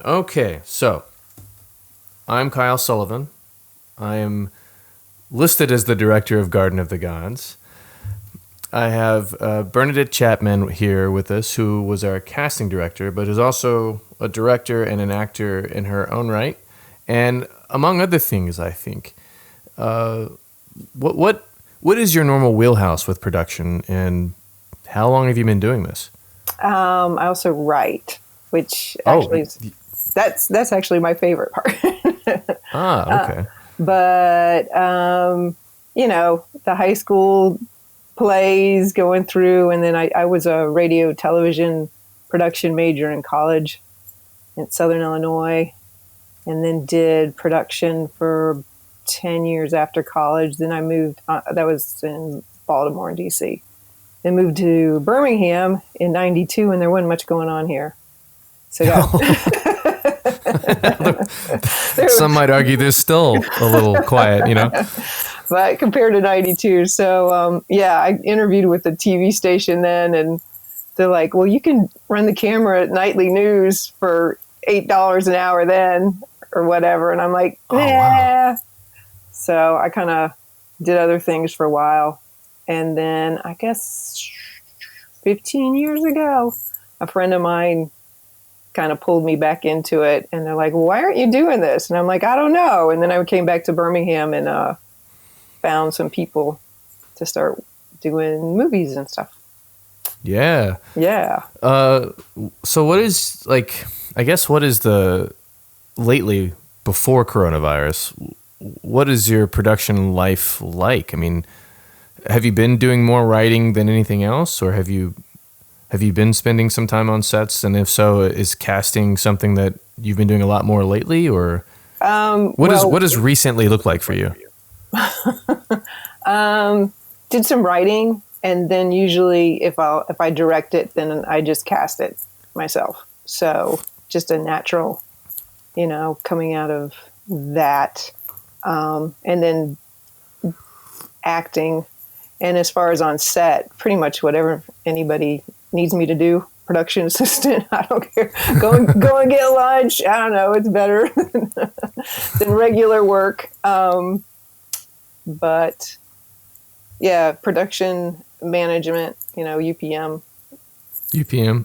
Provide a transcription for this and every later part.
Okay, so I'm Kyle Sullivan. I am listed as the director of Garden of the Gods. I have Bernadette Chapman here with us, who was our casting director, but is also a director and an actor in her own right, and among other things, I think. What is your normal wheelhouse with production, and how long have you been doing this? I also write, which actually that's actually my favorite part. Okay. But the high school plays going through, and then I was a radio television production major in college in Southern Illinois, and then did production for 10 years after college. Then I moved, that was in Baltimore and DC. Then moved to Birmingham in 92, and there wasn't much going on here. So some might argue there's still a little quiet, But compared to 92. So, I interviewed with the TV station then, and they're like, well, you can run the camera at nightly news for $8 an hour then or whatever. And I'm like, nah. Wow. So I kind of did other things for a while. And then I guess 15 years ago, a friend of mine kind of pulled me back into it. And they're like, well, why aren't you doing this? And I'm like, I don't know. And then I came back to Birmingham and found some people to start doing movies and stuff. Yeah. Yeah. So what is the lately before coronavirus, what is your production life like? I mean, have you been doing more writing than anything else, or have you been spending some time on sets? And if so, is casting something that you've been doing a lot more lately, or what does recently look like for you? Did some writing, and then usually if I direct it, then I just cast it myself. So just a natural, coming out of that, and then acting. And as far as on set, pretty much whatever anybody needs me to do, production assistant, I don't care. Go and get lunch. I don't know. It's better than regular work. But yeah, production management, UPM.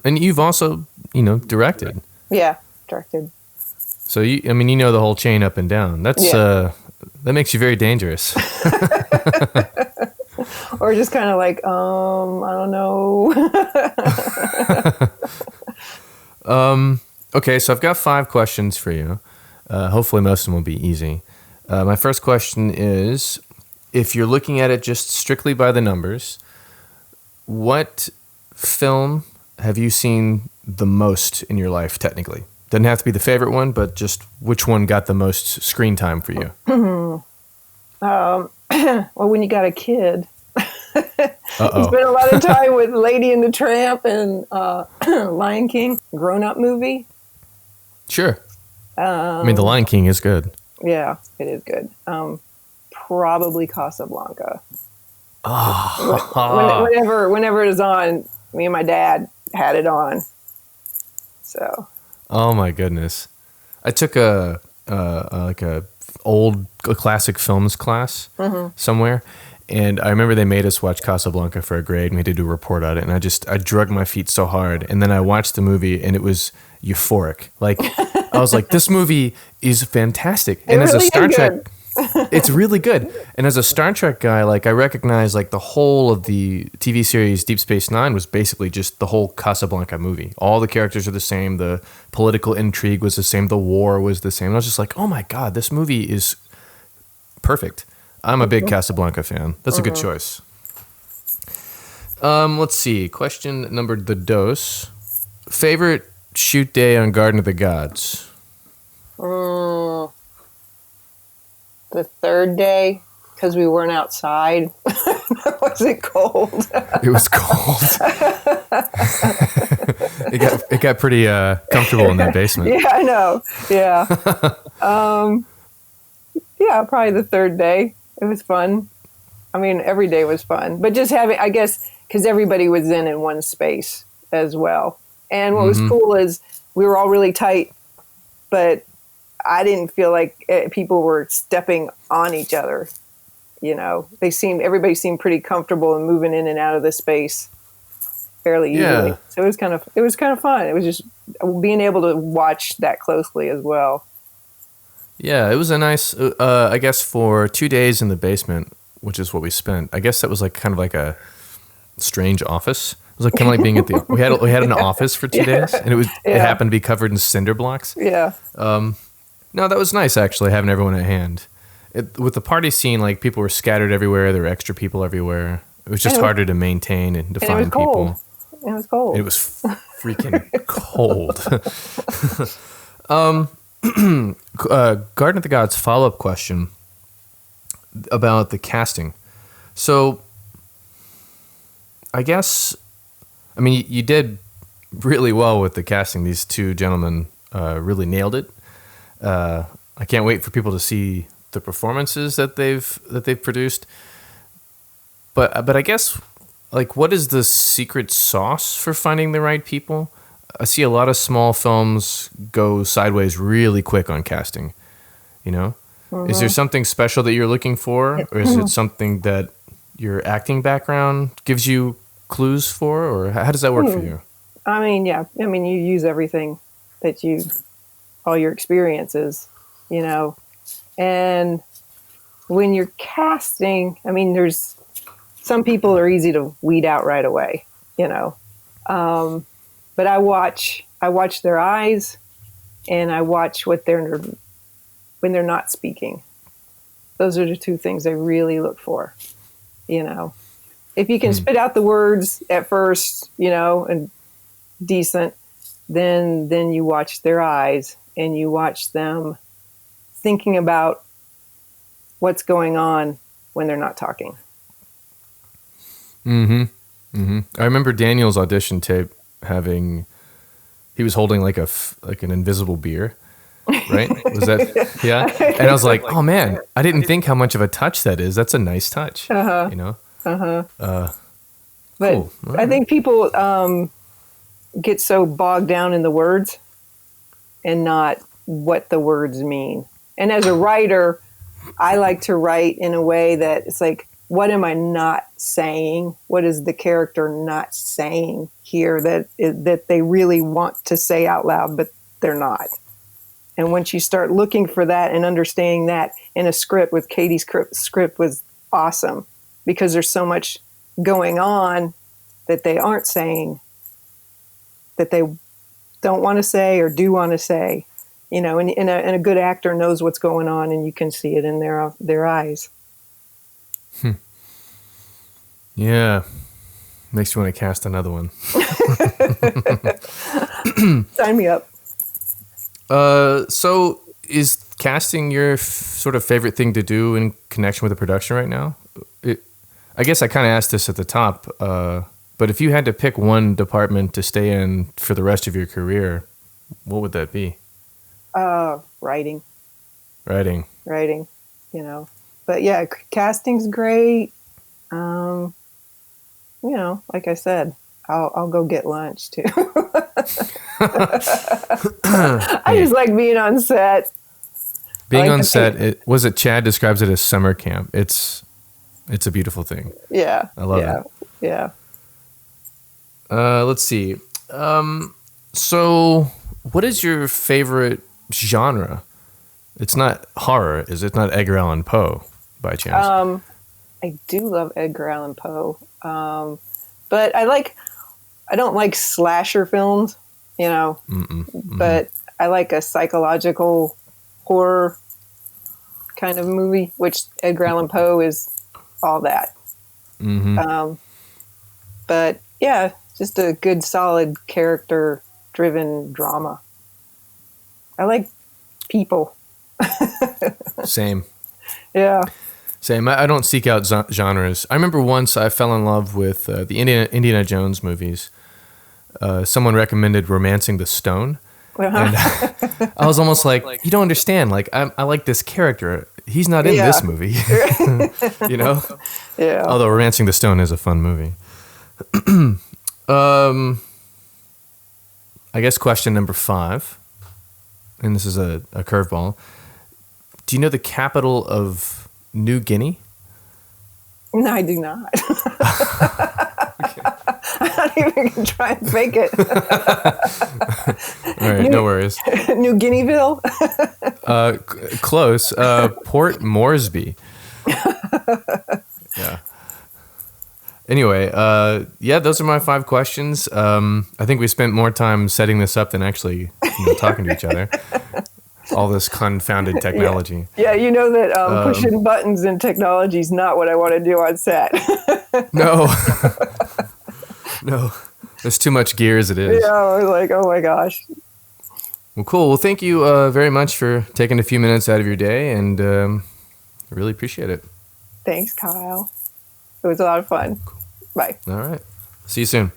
And you've also, directed. Yeah, directed. So you know the whole chain up and down. That's that makes you very dangerous. Or just kind of like, I don't know. Okay, so I've got 5 questions for you. Hopefully most of them will be easy. My first question is, if you're looking at it just strictly by the numbers, what film have you seen the most in your life, technically? Doesn't have to be the favorite one, but just which one got the most screen time for you? Well, when you got a kid, you spend a lot of time with Lady and the Tramp and Lion King, grown-up movie. Sure. The Lion King is good. Yeah, it is good. Probably Casablanca. Whenever it was on, me and my dad had it on. So. Oh my goodness! I took a classic films class somewhere, and I remember they made us watch Casablanca for a grade, and we had to do a report on it, and I drug my feet so hard, and then I watched the movie, and it was euphoric. Like, I was like, this movie is fantastic, and as a Star Trek. It's really good. And as a Star Trek guy, I recognize the whole of the TV series Deep Space Nine was basically just the whole Casablanca movie. All the characters are the same. The political intrigue was the same. The war was the same. And I was just like, oh my God, this movie is perfect. I'm a big Casablanca fan. That's a good choice. Let's see. Question number the dose. Favorite shoot day on Garden of the Gods? The third day, because we weren't outside. Was it cold? It was cold. It got pretty comfortable in that basement. Yeah, I know. Yeah. Yeah, probably the third day. It was fun. I mean, every day was fun. But just having, I guess, because everybody was in one space as well. And what was cool is we were all really tight but I didn't feel like people were stepping on each other. You know, everybody seemed pretty comfortable and moving in and out of the space fairly easily. Yeah. So it was kind of fun. It was just being able to watch that closely as well. Yeah, it was a nice, I guess for 2 days in the basement, which is what we spent. I guess that was like kind of like a strange office. It was like kind of like being at the, we had an office for 2 days, and it happened to be covered in cinder blocks. Yeah. No, that was nice actually, having everyone at hand. With the party scene, like people were scattered everywhere. There were extra people everywhere. It was just harder to maintain and to find people. It was cold. It was freaking cold. Garden of the Gods follow-up question about the casting. So, I guess, I mean, you did really well with the casting. These two gentlemen really nailed it. I can't wait for people to see the performances that they've produced. But I guess, like, what is the secret sauce for finding the right people? I see a lot of small films go sideways really quick on casting. You know, is there something special that you're looking for, or is it something that your acting background gives you clues for, or how does that work for you? I mean, yeah. I mean, you use everything all your experiences, you know. And when you're casting, I mean, there's some people are easy to weed out right away, you know. But I watch their eyes, and I watch when they're not speaking. Those are the two things I really look for, you know. If you can spit out the words at first, you know, and decent, then you watch their eyes and you watch them thinking about what's going on when they're not talking. I remember Daniel's audition tape he was holding like an invisible beer, right? Was that, yeah? And I was like, oh man, I didn't think how much of a touch that is. That's a nice touch, you know? But cool. I think people get so bogged down in the words and not what the words mean. And as a writer, I like to write in a way that it's like, what am I not saying? What is the character not saying here that they really want to say out loud, but they're not? And once you start looking for that and understanding that in a script, with Katie's script was awesome, because there's so much going on that they aren't saying, that they don't want to say or do want to say, you know, and a good actor knows what's going on, and you can see it in their eyes. Yeah. Makes you want to cast another one. Sign me up. So is casting your sort of favorite thing to do in connection with the production right now? I guess I kind of asked this at the top, but if you had to pick one department to stay in for the rest of your career, what would that be? Writing, you know. But yeah, casting's great. You know, like I said, I'll go get lunch too. I just like being on set. Being on set, Chad describes it as summer camp. It's a beautiful thing. Yeah. I love it. Yeah. Let's see. So what is your favorite genre? It's not horror, is it? Not Edgar Allan Poe, by chance? I do love Edgar Allan Poe, but I don't like slasher films, you know. But I like a psychological horror kind of movie, which Edgar Allan Poe is all that. But yeah, just a good, solid, character-driven drama. I like people. Same. Yeah. Same. I don't seek out genres. I remember once I fell in love with the Indiana Jones movies. Someone recommended Romancing the Stone. And I was almost like, you don't understand. Like, I like this character. He's not in this movie. You know? Yeah. Although Romancing the Stone is a fun movie. I guess question number 5. and this is a curveball. Do you know the capital of New Guinea? No, I do not. I'm not even going to try and fake it. All right, no worries. New Guineaville? Close. Port Moresby. Yeah. Anyway, those are my 5 questions. I think we spent more time setting this up than actually talking to each other. All this confounded technology. Yeah, you know that pushing buttons and technology is not what I want to do on set. No. No. There's too much gear as it is. Yeah, I was like, oh my gosh. Well, cool. Well, thank you very much for taking a few minutes out of your day, and I really appreciate it. Thanks, Kyle. It was a lot of fun. Bye. All right. See you soon.